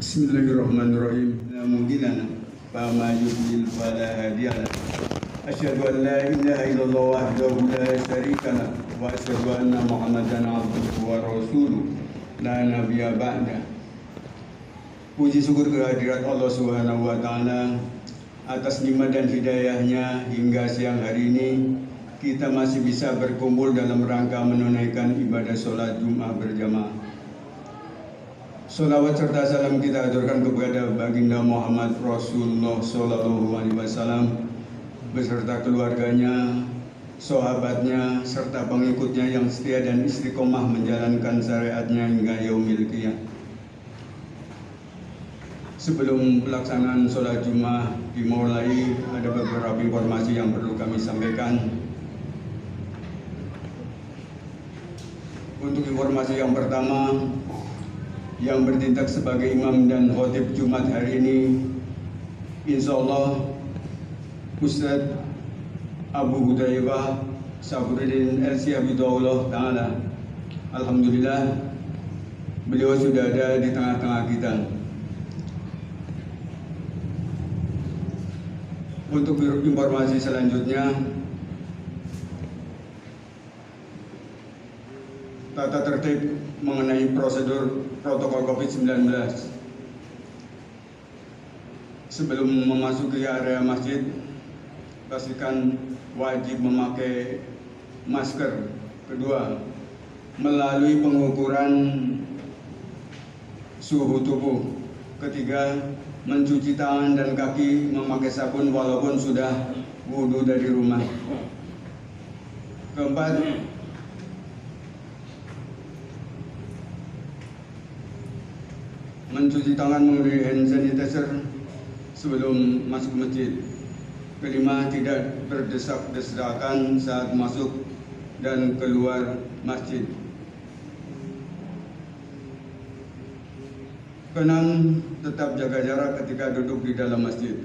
Bismillahirrahmanirrahim. La mudilla lahu wa ma yudlil fala hadiya lahu. Asyhadu an la ilaha illallah wahdahu la syarika lahu wa asyhadu anna Muhammadan abduhu wa rasuluh la nabiyya ba'da. Puji syukur kehadirat Allah Subhanahu wa taala atas nikmat dan hidayahnya hingga siang hari ini kita masih bisa berkumpul dalam rangka menunaikan ibadah sholat Jumat berjamaah. Sholawat serta salam kita aturkan kepada baginda Muhammad Rasulullah Sallallahu Alaihi Wasallam beserta keluarganya, sahabatnya, serta pengikutnya yang setia dan istiqomah menjalankan syariatnya hingga yaumil qiyamah. Sebelum pelaksanaan sholat Jumat dimulai, ada beberapa informasi yang perlu kami sampaikan. Untuk informasi yang pertama, yang bertindak sebagai imam dan khotib Jumat hari ini, insya Allah Ustadz Abu Hudzaifah Safuruddin LC Abidullah Ta'ala. Alhamdulillah beliau sudah ada di tengah-tengah kita. Untuk informasi selanjutnya, tata tertib mengenai prosedur protokol COVID-19. Sebelum memasuki area masjid, pastikan wajib memakai masker. Kedua, melalui pengukuran suhu tubuh. Ketiga, mencuci tangan dan kaki memakai sabun walaupun sudah wudhu dari rumah. Keempat, mencuci tangan menggunakan hand sanitizer sebelum masuk masjid. Kelima, tidak berdesak-desakan saat masuk dan keluar masjid. Keenam, tetap jaga jarak ketika duduk di dalam masjid.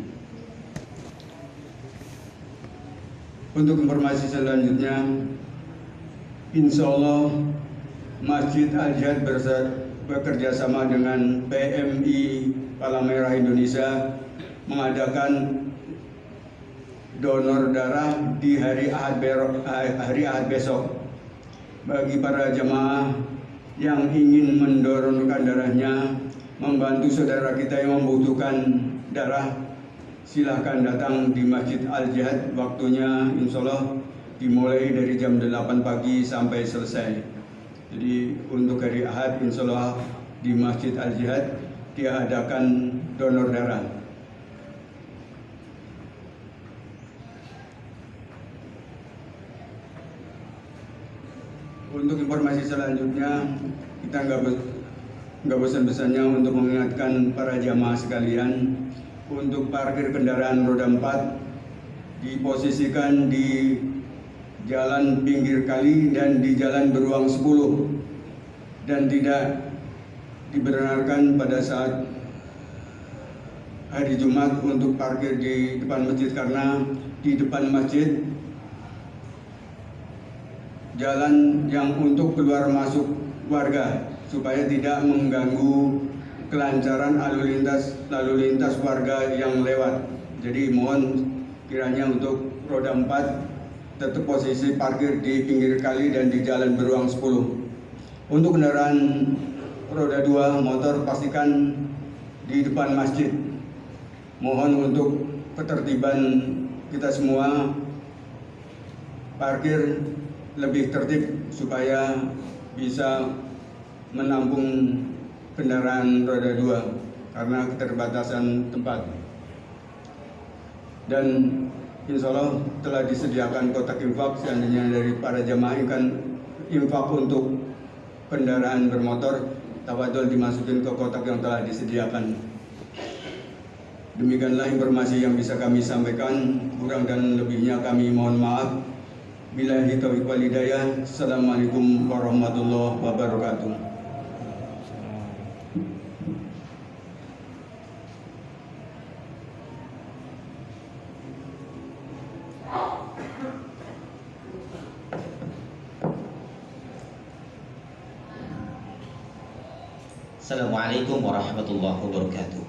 Untuk informasi selanjutnya, insya Allah Masjid Al-Jihad bekerja sama dengan PMI Palang Merah Indonesia mengadakan donor darah di hari Ahad besok. Bagi para jemaah yang ingin mendonorkan darahnya, membantu saudara kita yang membutuhkan darah, silahkan datang di Masjid Al-Jihad. Waktunya insya Allah dimulai dari jam 8 pagi sampai selesai. Jadi untuk hari Ahad insya Allah di Masjid Al-Jihad diadakan donor darah. Untuk informasi selanjutnya, kita nggak bosan-bosannya untuk mengingatkan para jamaah sekalian untuk parkir kendaraan roda 4 diposisikan di jalan pinggir kali dan di jalan beruang 10 dan tidak dibenarkan pada saat hari Jumat untuk parkir di depan masjid, karena di depan masjid jalan yang untuk keluar masuk warga supaya tidak mengganggu kelancaran lalu lintas warga yang lewat. Jadi mohon kiranya untuk roda 4 tetap posisi parkir di pinggir kali dan di jalan beruang 10. Untuk kendaraan roda 2 motor pastikan di depan masjid. Mohon untuk ketertiban kita semua parkir lebih tertib supaya bisa menampung kendaraan roda 2 karena keterbatasan tempat. Dan insya Allah telah disediakan kotak infak seandainya dari para jamaah kan infak untuk kendaraan bermotor, tafadhol dimasukin ke kotak yang telah disediakan. Demikianlah informasi yang bisa kami sampaikan. Kurang dan lebihnya kami mohon maaf. Billahi taufiq wal hidayah. Assalamualaikum warahmatullahi wabarakatuh. Assalamualaikum warahmatullahi wabarakatuh.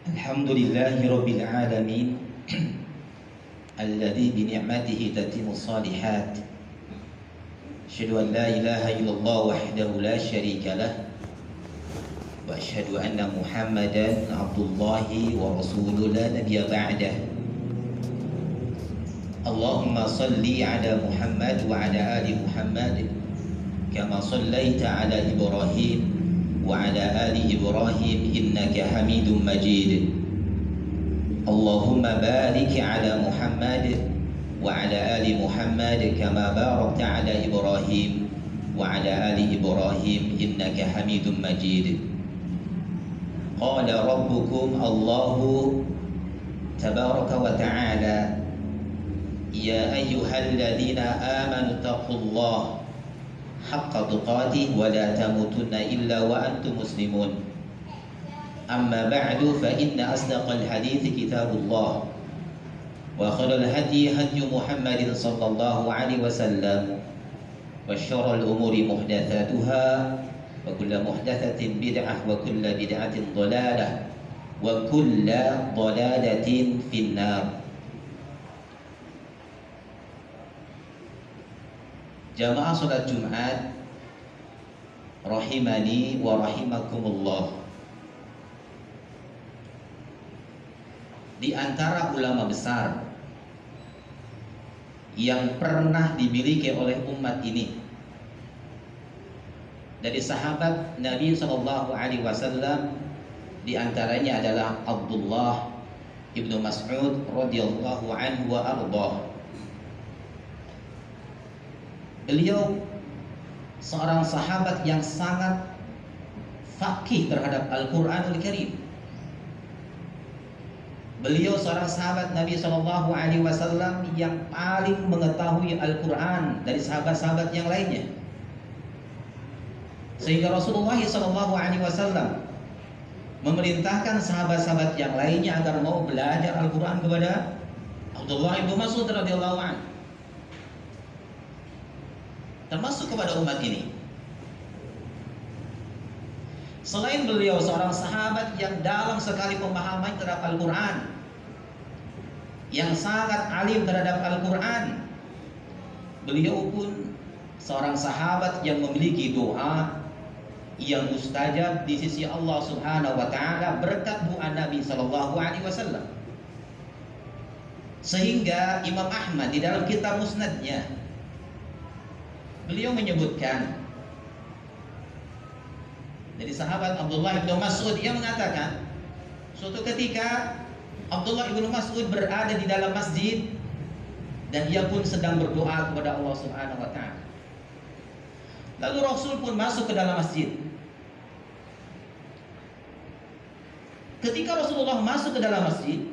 Alhamdulillahi Rabbil Alamin Alladhi bini'matihi tatimu salihat. Asyhadu an la ilaha illallah wahdahu la syarika lah, wa asyhadu anna Muhammadan abdullahi wa rasuluhu la nabiyya ba'dah. Allahumma salli ala Muhammad wa ala ali Muhammad kama sallaita ala Ibrahim wa ala ali Ibrahim innaka Hamidum Majid. Allahumma barik ala Muhammad wa ala ali Muhammad kama barakta ala Ibrahim wa ala ali Ibrahim innaka Hamidum Majid. Qala rabbukum Allahu tabaraka wa ta'ala ya ayyuhalladzina amanu taqullaha haqqa tuqatih wa la tamutunna illa wa antum muslimun. أما بعد فإن أصدق الحديث كتاب الله وخير الهدي هدي محمد صلى الله عليه وسلم وشر الأمور محدثاتها وكل محدثة بدعة وكل بدعة ضلالة وكل ضلالة في النار. Jamaah salat Jumat rahimani wa rahimakumullah. Di antara ulama besar yang pernah dimiliki oleh umat ini dari sahabat Nabi Shallallahu Alaihi Wasallam, di antaranya adalah Abdullah ibnu Mas'ud radhiyallahu anhu wa ardhah. Beliau seorang sahabat yang sangat faqih terhadap Al-Quranul Karim. Beliau seorang sahabat Nabi Shallallahu Alaihi Wasallam yang paling mengetahui Al-Quran dari sahabat-sahabat yang lainnya. Sehingga Rasulullah Shallallahu Alaihi Wasallam memerintahkan sahabat-sahabat yang lainnya agar mau belajar Al-Quran kepada Abdullah ibnu Mas'ud radhiyallahu anhu, termasuk kepada umat ini. Selain beliau seorang sahabat yang dalam sekali pemahaman terhadap Al-Quran, yang sangat alim terhadap Al-Quran, beliau pun seorang sahabat yang memiliki doa yang mustajab di sisi Allah Subhanahu wa taala berkat doa Nabi sallallahu alaihi wasallam. Sehingga Imam Ahmad di dalam kitab Musnadnya beliau menyebutkan dari sahabat Abdullah bin Mas'ud, yang mengatakan suatu ketika Abdullah bin Mas'ud berada di dalam masjid dan dia pun sedang berdoa kepada Allah Subhanahu wa taala. Lalu Rasul pun masuk ke dalam masjid. Ketika Rasulullah masuk ke dalam masjid,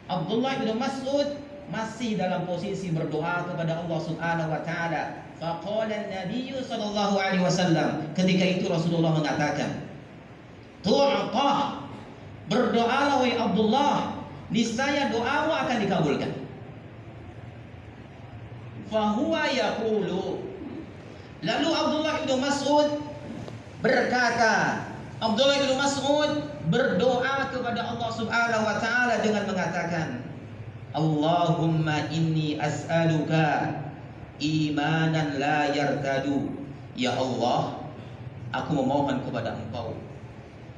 Abdullah bin Mas'ud masih dalam posisi berdoa kepada Allah Subhanahu wa taala. Faqala an-nabiy sallallahu alaihi wasallam, ketika itu Rasulullah mengatakan, "Tu'ta, berdoalah wahai Abdullah, niscaya doamu akan dikabulkan." Fa huwa yaqulu, lalu Abdullah bin Mas'ud berkata, Abdullah bin Mas'ud berdoa kepada Allah Subhanahu wa taala dengan mengatakan, "Allahumma inni as'aluka imanan la yartadu." Ya Allah, aku memohon kepada Engkau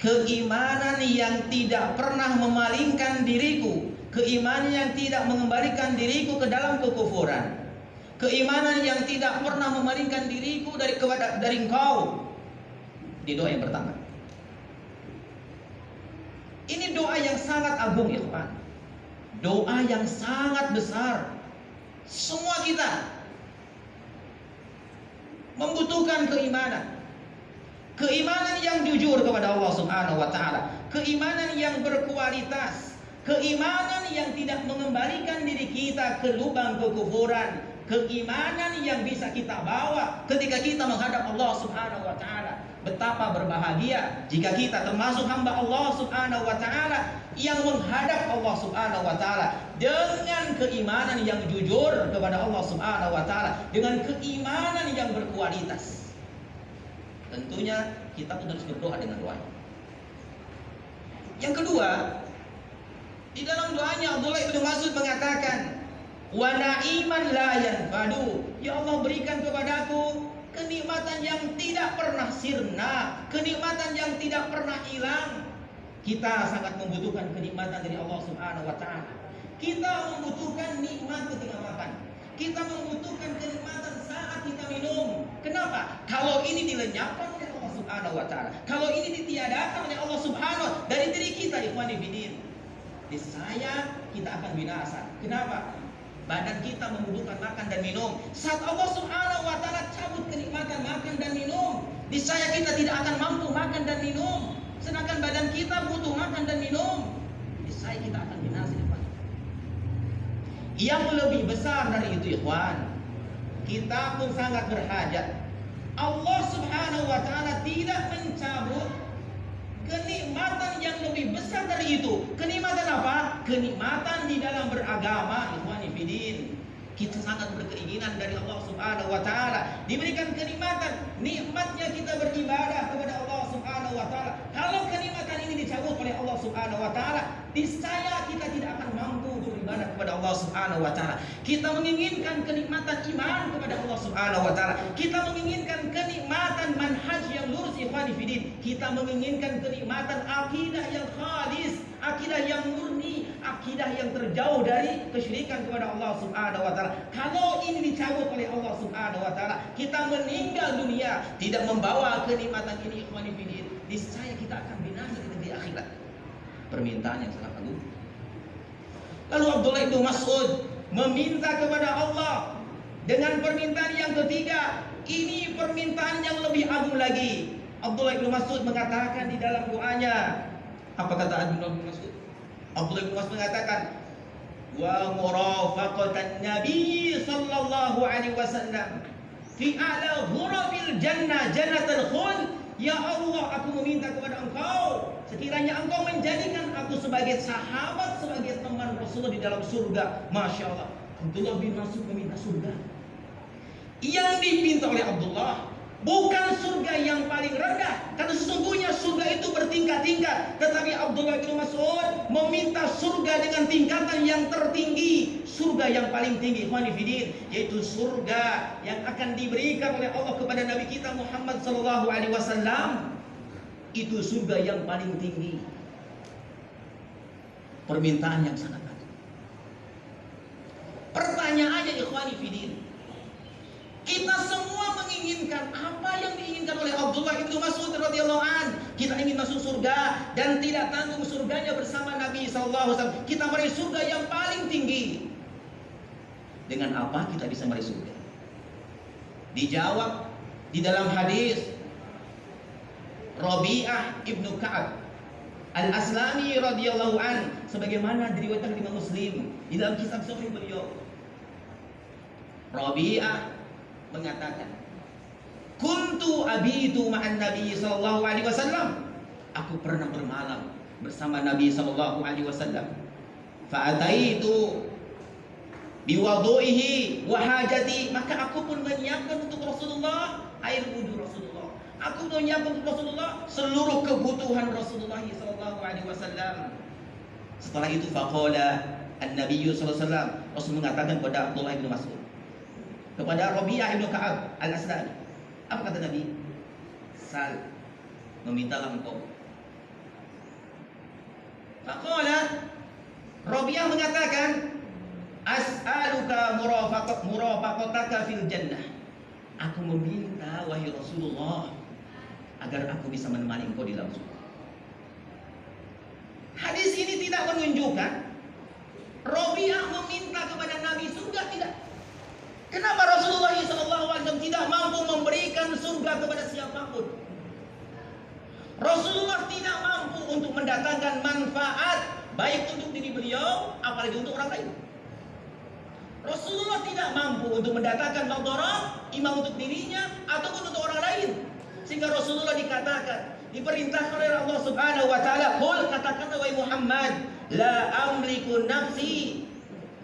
keimanan yang tidak pernah memalingkan diriku, keimanan yang tidak mengembalikan diriku ke dalam kekufuran, keimanan yang tidak pernah memalingkan diriku dari Engkau. Di doa yang pertama. Ini doa yang sangat agung, ikhwan. Doa yang sangat besar. Semua kita membutuhkan keimanan. Keimanan yang jujur kepada Allah Subhanahu wa taala, keimanan yang berkualitas, keimanan yang tidak mengembalikan diri kita ke lubang kekufuran, keimanan yang bisa kita bawa ketika kita menghadap Allah Subhanahu wa taala. Betapa berbahagia jika kita termasuk hamba Allah Subhanahu wa taala yang menghadap Allah Subhanahu wa taala dengan keimanan yang jujur kepada Allah Subhanahu wa taala, dengan keimanan yang berkualitas. Tentunya kita pun harus berdoa dengan doa. Yang kedua, di dalam doanya Abdullah bin Mas'ud mengatakan, "Wa na'iman la yanfadu." Ya Allah, berikan kepadaku kenikmatan yang tidak pernah sirna, kenikmatan yang tidak pernah hilang. Kita sangat membutuhkan kenikmatan dari Allah Subhanahu wa taala. Kita membutuhkan nikmat ketika makan. Kita membutuhkan kenikmatan saat kita minum. Kenapa? Kalau ini dilenyapkan oleh Allah Subhanahu wa taala, kalau ini ditiadakan oleh Allah Subhanahu dari diri kita, ikhwani fillah, niscaya kita akan binasa. Kenapa? Badan kita membutuhkan makan dan minum. Saat Allah Subhanahu wa taala cabut kenikmatan makan dan minum, niscaya kita tidak akan mampu makan dan minum. Sedangkan badan kita butuh makan dan minum, niscaya kita akan binasa. Yang lebih besar dari itu, ikhwan, kita pun sangat berhajat. Allah Subhanahu wa taala tidak mencabut kenikmatan itu. Kenikmatan apa? Kenikmatan di dalam beragama, ikhwani fillah. Kita sangat berkeinginan dari Allah Subhanahu wa taala diberikan kenikmatan, nikmatnya kita beribadah kepada Allah Subhanahu wa taala. Kalau kenikmatan ini dicabut oleh Allah Subhanahu wa taala, niscaya kita tidak akan mampu beribadah kepada Allah Subhanahu wa taala. Kita menginginkan kenikmatan iman kepada Allah Subhanahu wa taala. Kita menginginkan kenikmatan manhaj yang lurus, ikhwani fillah. Kita menginginkan kenikmatan akidah yang khalis, akidah yang murni, akidah yang terjauh dari kesyirikan kepada Allah Subhanahu wa taala. Kalau ini dicabut oleh Allah Subhanahu wa taala, kita meninggal dunia tidak membawa kenikmatan ini, ikhwani fillah, niscaya kita akan binasa di negeri akhirat. Permintaan yang sangat agung. Lalu Abdullah bin Mas'ud meminta kepada Allah dengan permintaan yang ketiga. Ini permintaan yang lebih agung lagi. Abdullah bin Mas'ud mengatakan di dalam doanya, apa kata Abdullah bin Mas'ud? Abdullah bin Mas'ud mengatakan, wa murafaqatan Nabi sallallahu alaihi wasallam fi a'la ghurabil jannah jannatul khuld. Ya Allah, aku meminta kepada Engkau, sekiranya Engkau menjadikan aku sebagai sahabat, sebagai teman Rasulullah di dalam surga. Masya Allah, Abdullah bin Mas'ud meminta surga. Yang diminta oleh Abdullah bukan surga yang paling rendah, karena sesungguhnya surga itu bertingkat-tingkat. Tetapi Abdullah bin Mas'ud meminta surga dengan tingkatan yang tertinggi, surga yang paling tinggi, ikhwani fillah, yaitu surga yang akan diberikan oleh Allah kepada Nabi kita Muhammad sallallahu alaihi wasallam. Itu surga yang paling tinggi. Permintaan yang sangat agung. Pertanyaannya, ikhwani fillah, kita semua menginginkan apa yang diinginkan oleh Abdullah bin Mas'ud radhiyallahu an. Kita ingin masuk surga dan tidak tanggung surganya bersama Nabi sallallahu alaihi wasallam. Kita meraih surga yang paling tinggi. Dengan apa kita bisa meraih surga? Dijawab di dalam hadis Rabi'ah ibnu Ka'ab Al-Aslami radhiyallahu an, sebagaimana diriwayatkan Imam Muslim di dalam kisah sahih beliau. Rabi'ah mengatakan, kuntu abitu ma'an Nabi sallallahu alaihi wasallam. Aku pernah bermalam bersama Nabi sallallahu alaihi wasallam. Fa'ataitu biwudu'ihi wa hajati, maka aku pun menyiapkan untuk Rasulullah air wudu Rasulullah. Aku menyiapkan untuk Rasulullah seluruh kebutuhan Rasulullah sallallahu alaihi wasallam. Setelah itu faqala an-nabiy sallallahu alaihi wasallam, Rasul mengatakan kepada Abdullah bin Mas'ud, kepada Rabi'ah ibnu Ka'ab Al-Aslami, apa kata Nabi? Sal, memintalah engkau. Faqala, Rabi'ah mengatakan, as'aluka murafaqataka fil jannah. Aku meminta, wahai Rasulullah, agar aku bisa menemani engkau di dalam surga. Hadis ini tidak menunjukkan Rabi'ah meminta kepada Nabi surga, tidak. Kenapa Rasulullah SAW tidak mampu memberikan surga kepada siapapun? Rasulullah tidak mampu untuk mendatangkan manfaat baik untuk diri beliau, apalagi untuk orang lain. Rasulullah tidak mampu untuk mendatangkan madarat, imam untuk dirinya ataupun untuk orang lain. Sehingga Rasulullah dikatakan, diperintahkan oleh Allah Subhanahu wa taala, "Qul," katakanlah wahai Muhammad, "La amliku nafsi,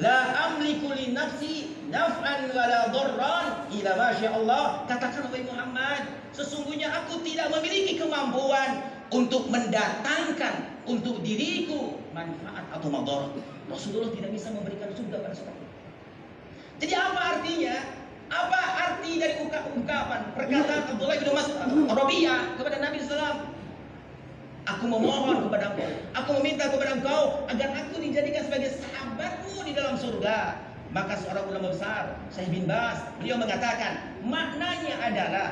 la amliku li nafsi naf'an wala dharran ila ma syaa Allah." Katakan wahai Muhammad, sesungguhnya aku tidak memiliki kemampuan untuk mendatangkan untuk diriku manfaat atau madarat. Rasulullah tidak bisa memberikan surga pada seorang. Jadi apa artinya? Apa arti dari ungkapan perkataan Abdullah bin Mas'ud Rabi'ah kepada Nabi SAW? Aku memohon kepada engkau, aku meminta kepada engkau agar aku dijadikan sebagai sahabatmu di dalam surga. Maka seorang ulama besar, Syekh bin Baz, beliau mengatakan, maknanya adalah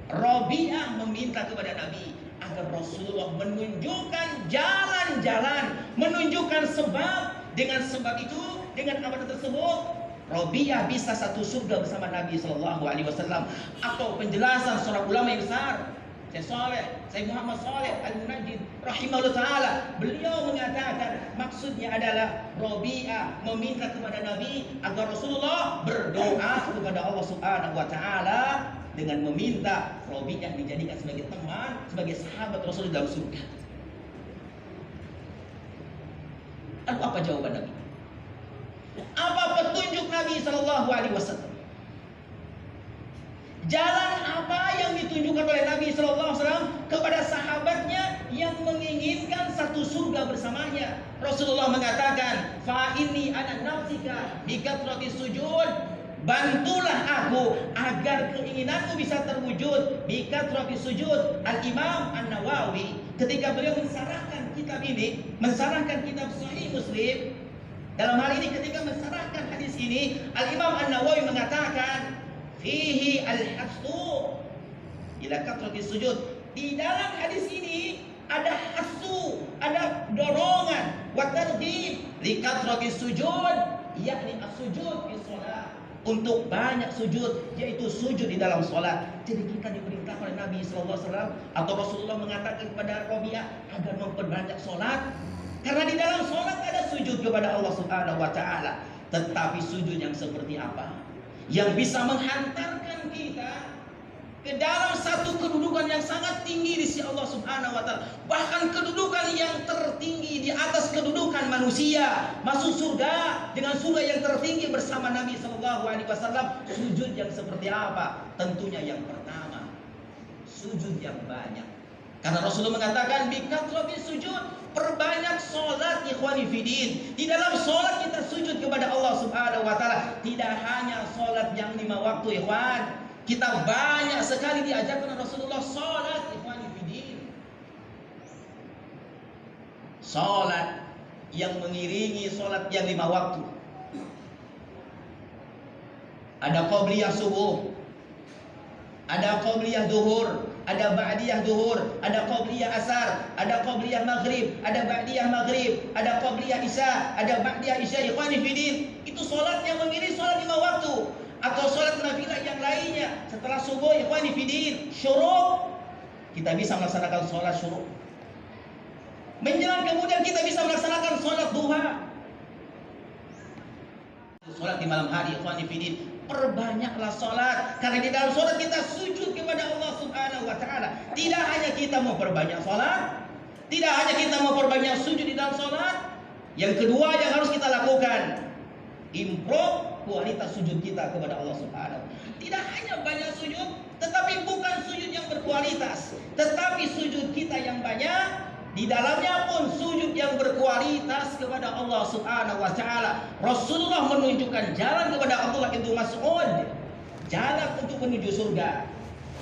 Rabi'ah meminta kepada Nabi agar Rasulullah menunjukkan jalan-jalan, menunjukkan sebab. Dengan sebab itu, dengan amanat tersebut, Rabi'ah bisa satu surga bersama Nabi Sallallahu Alaihi Wasallam. Atau penjelasan seorang ulama yang besar, Syekh Muhammad Shalih Al-Munajjid rahimahullah ta'ala, beliau mengatakan maksudnya adalah Rabi'ah meminta kepada Nabi agar Rasulullah berdoa kepada Allah Subhanahu wa ta'ala dengan meminta Rabi'ah dijadikan sebagai teman, sebagai sahabat Rasul dalam surga. Lalu apa jawaban Nabi? Apa petunjuk Nabi Shallallahu Alaihi Wasallam? Jalan apa yang ditunjukkan oleh Nabi Shallallahu Alaihi Wasallam kepada sahabatnya yang menginginkan satu surga bersamanya? Rasulullah mengatakan, fa inni ana nafsika bikatrati sujud, bantulah aku agar keinginanku bisa terwujud. Bikatrati sujud. Al Imam An-Nawawi ketika beliau mensarahkan kitab ini, mensarahkan kitab Sahih Muslim, dalam hal ini ketika mensarahkan hadis ini, Al Imam An-Nawawi mengatakan, fihi al-hasu ila katrati sujud. Di dalam hadis ini ada hasu, ada dorongan, wa targhib li katrati sujud, yakni as-sujud fi shalah, untuk banyak sujud, yaitu sujud di dalam salat. Jadi kita diperintah oleh Nabi sallallahu alaihi wasallam atau Rasulullah mengatakan kepada Rabi'ah agar memperbanyak salat, karena di dalam salat ada sujud kepada Allah Subhanahu wa taala. Tetapi sujud yang seperti apa? Yang bisa menghantarkan kita ke dalam satu kedudukan yang sangat tinggi di sisi Allah Subhanahu wa taala, bahkan kedudukan yang tertinggi di atas kedudukan manusia, masuk surga dengan surga yang tertinggi bersama Nabi sallallahu alaihi wasallam. Sujud yang seperti apa? Tentunya yang pertama, sujud yang banyak. Karena Rasulullah mengatakan bikatrabi sujud, perbanyak salat ikhwani fidin. Di dalam salat kita sujud kepada Allah Subhanahu wa taala. Tidak hanya salat yang 5 waktu ikhwan. Kita banyak sekali diajarkan Rasulullah salat ikhwani fidin. Salat yang mengiringi salat yang 5 waktu. Ada qabliyah subuh, ada qabliyah duhur, ada ba'diyah duhur, ada qabliyah asar, ada qabliyah maghrib, ada ba'diyah maghrib, ada qabliyah isya, ada ba'diyah isya. Ikhwani fidin, itu salat yang mengiringi salat 5 waktu. Atau salat nafilah yang lainnya setelah subuh ikhwani fidin, syuruk, kita bisa melaksanakan salat syuruk. Menjelang kemudian kita bisa melaksanakan salat duha. Salat di malam hari ikhwani fidin, perbanyaklah salat, karena di dalam salat kita sujud kepada Allah Subhanahu wa taala. Tidak hanya kita memperbanyak salat, tidak hanya kita memperbanyak sujud di dalam salat, yang kedua yang harus kita lakukan, improve kualitas sujud kita kepada Allah Subhanahu. Tidak hanya banyak sujud, tetapi bukan sujud yang berkualitas, tetapi sujud kita yang banyak, di dalamnya pun sujud yang berkualitas kepada Allah Subhanahu wa taala. Rasulullah menunjukkan jalan kepada Abdullah bin Mas'ud, jalan untuk menuju surga.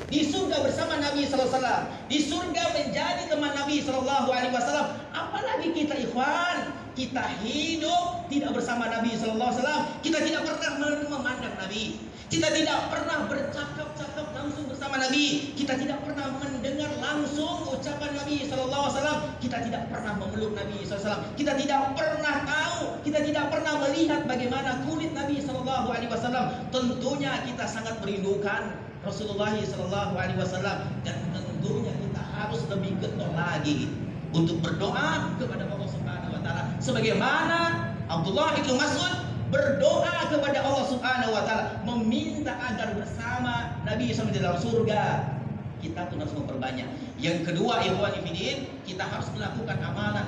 Di surga bersama Nabi sallallahu alaihi wasallam, di surga menjadi teman Nabi sallallahu alaihi wasallam. Apalagi kita ikhwan, kita hidup tidak bersama Nabi sallallahu alaihi wasallam, kita tidak pernah memandang Nabi, kita tidak pernah bercakap-cakap langsung bersama Nabi, kita tidak pernah mendengar langsung ucapan Nabi sallallahu alaihi wasallam, kita tidak pernah memeluk Nabi sallallahu alaihi wasallam, kita tidak pernah tahu, kita tidak pernah melihat bagaimana kulit Nabi sallallahu alaihi wasallam. Tentunya kita sangat merindukan Rasulullah sallallahu alaihi wasallam, dan tentunya kita harus lebih getol lagi untuk berdoa kepada Allah Subhanahu wa taala, sebagaimana Abdullah bin Mas'ud berdoa kepada Allah Subhanahu wa taala, meminta agar bersama Nabi SAW di dalam surga. Kita pun harus memperbanyak. Yang kedua ikhwani fillah, kita harus melakukan amalan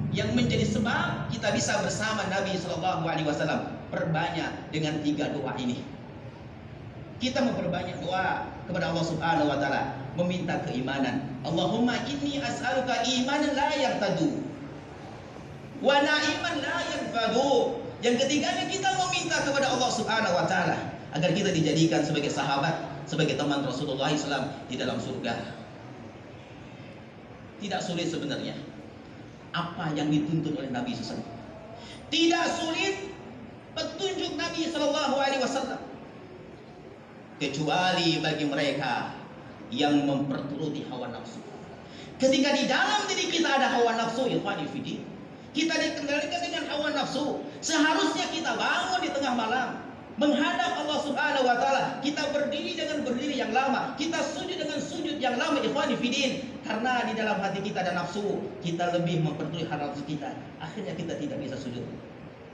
yang menjadi sebab kita bisa bersama Nabi sallallahu alaihi wasallam. Perbanyak dengan 3 doa ini. Kita memperbanyak doa kepada Allah Subhanahu wa taala, meminta keimanan. Allahumma inni as'aluka imanan la yartadu wa na'iman la yanfadu. Yang ketiganya kita meminta kepada Allah Subhanahu wa taala agar kita dijadikan sebagai sahabat, sebagai teman Rasulullah SAW di dalam surga. Tidak sulit sebenarnya apa yang dituntut oleh Nabi SAW. Tidak sulit petunjuk Nabi Sallallahu Alaihi Wasallam, kecuali bagi mereka yang memperturuti hawa nafsu. Ketika di dalam diri kita ada hawa nafsu, ikhwani fillah, kita dikendalikan dengan hawa nafsu. Seharusnya kita bangun di tengah malam menghadap Allah Subhanahu wa taala, kita berdiri dengan berdiri yang lama, kita sujud dengan sujud yang lama ikhwani fillah, karena di dalam hati kita ada nafsu, kita lebih memperturuti hawa nafsu kita. Akhirnya kita tidak bisa sujud.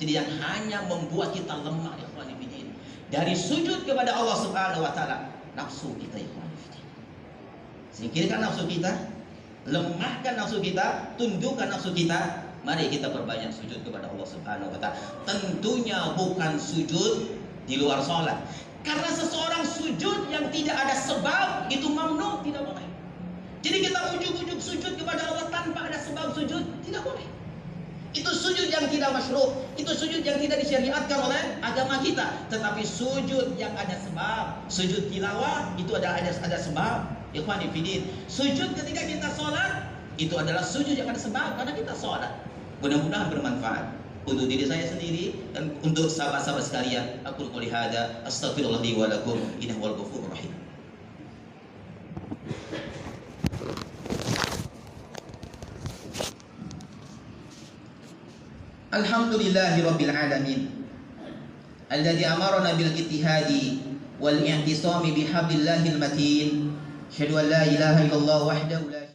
Jadi yang hanya membuat kita lemah ikhwani fillah dari sujud kepada Allah Subhanahu wa taala, nafsu kita ikhwani fillah. Singkirkan nafsu kita, lemahkan nafsu kita, tundukkan nafsu kita, Mari kita perbanyak sujud kepada Allah Subhanahu wa taala. Tentunya bukan sujud di luar sholat. Karena seseorang sujud yang tidak ada sebab itu mamnu, tidak boleh. Jadi kita ujuk-ujuk sujud kepada Allah tanpa ada sebab sujud, tidak boleh. Itu sujud yang tidak masyru', itu sujud yang tidak disyariatkan oleh agama kita. Tetapi sujud yang ada sebab, sujud tilawah itu ada sebab. Ikhwani fillah, sujud ketika kita sholat itu adalah sujud yang ada sebab karena kita sholat. Mudah-mudahan bermanfaat untuk diri saya sendiri dan untuk sahabat-sahabat sekalian. Aku qouli hada, astaghfirullah li wa lakum, innahu wal ghafurur rahim. Alhamdulillahi rabbil alamin alladzi amarna bil ittihadi wal i'tisami bihablillahil matin. Asyhadu an la ilaha illallah wahdahu la